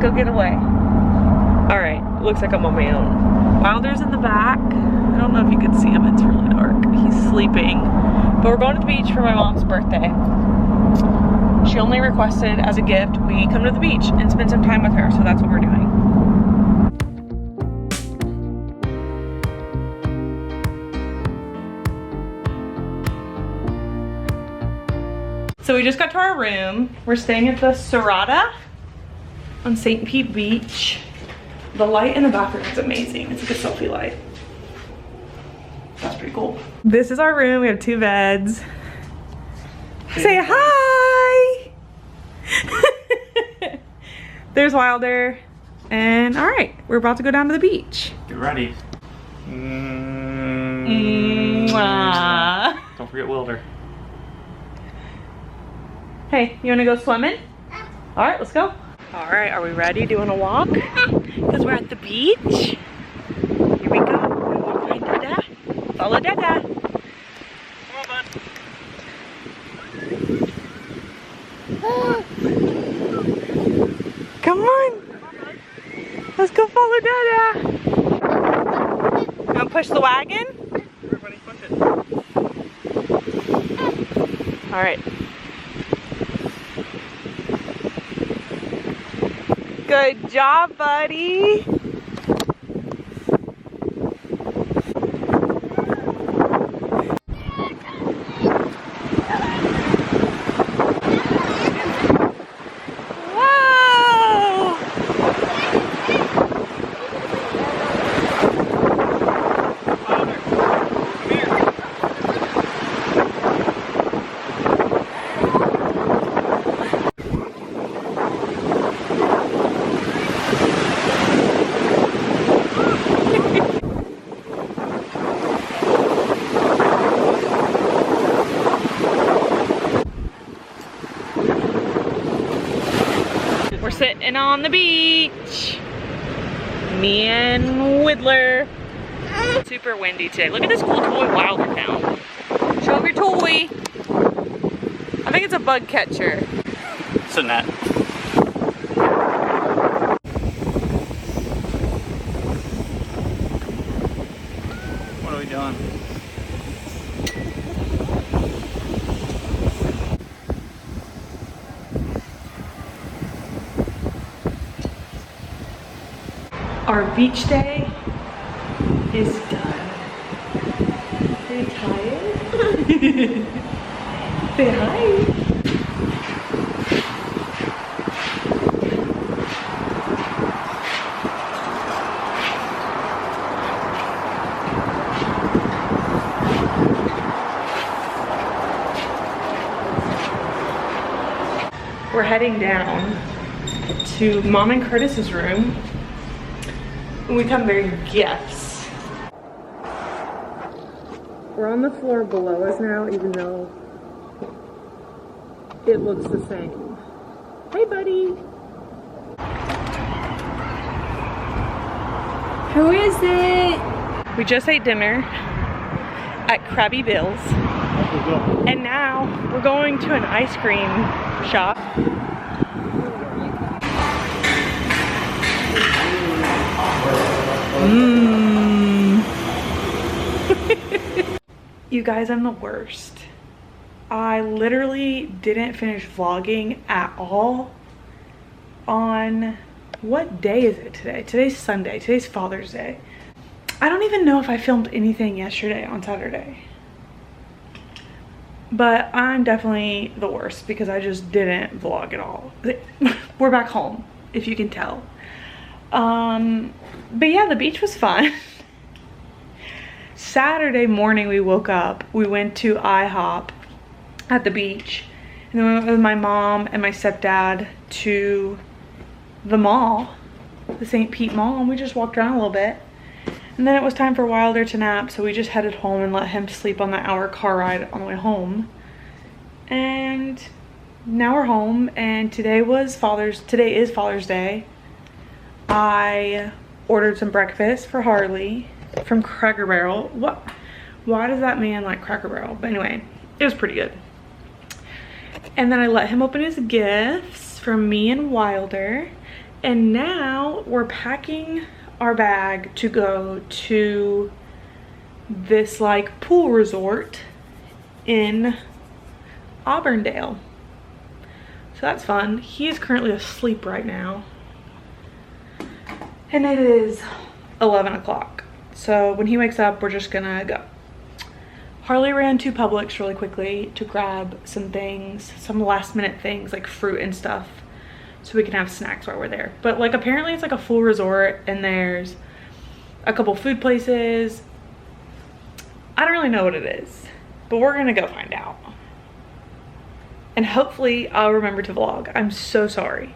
go get away. All right, looks like I'm on my own. Wilder's in the back. I don't know if you can see him, it's really dark. He's sleeping. But we're going to the beach for my mom's birthday. She only requested as a gift we come to the beach and spend some time with her, so that's what we're doing. So we just got to our room. We're staying at the Serrata on St. Pete Beach. The light in the bathroom is amazing. It's like a selfie light. That's pretty cool. This is our room. We have 2 beds. Say hi! There's Wilder. And all right, we're about to go down to the beach. Get ready. Mwah. Don't forget Wilder. Hey, you wanna go swimming? All right, let's go. All right, are we ready? Do you wanna walk? Because we're at the beach. Here we go. We walk behind Dada. Follow Dada. Come on, bud. Come on. Let's go follow Dada. You wanna push the wagon? Everybody push it. All right. Good job, buddy. Whoa! We're sitting on the beach. Me and Whittler. Super windy today. Look at this cool toy Wilder found. Show him your toy. I think it's a bug catcher. It's a net. What are we doing? Our beach day is done. Are you tired? Say hi. We're heading down to Mom and Curtis's room. We come there gifts. We're on the floor below us now, even though it looks the same. Hey, buddy. Who is it? We just ate dinner at Krabby Bill's. And now we're going to an ice cream shop. You guys, I'm the worst. I literally didn't finish vlogging at all on, what day is it today? Today's Sunday. Today's Father's Day. I don't even know if I filmed anything yesterday on Saturday. But I'm definitely the worst because I just didn't vlog at all. We're back home, if you can tell. But yeah, the beach was fun. Saturday morning we woke up, we went to IHOP at the beach, and then we went with my mom and my stepdad to the mall, the St. Pete Mall, and we just walked around a little bit. And then it was time for Wilder to nap, so we just headed home and let him sleep on the hour car ride on the way home. And now we're home, and today is Father's Day. I ordered some breakfast for Harley from Cracker Barrel. Why does that man like Cracker Barrel? But anyway, it was pretty good. And then I let him open his gifts from me and Wilder. And now we're packing our bag to go to this like pool resort in Auburndale. So that's fun. He is currently asleep right now. And it is 11 o'clock. So when he wakes up, we're just gonna go. Harley ran to Publix really quickly to grab some things, some last minute things like fruit and stuff, so we can have snacks while we're there. But like apparently it's like a full resort and there's a couple food places. I don't really know what it is, but we're gonna go find out. And hopefully I'll remember to vlog. I'm so sorry.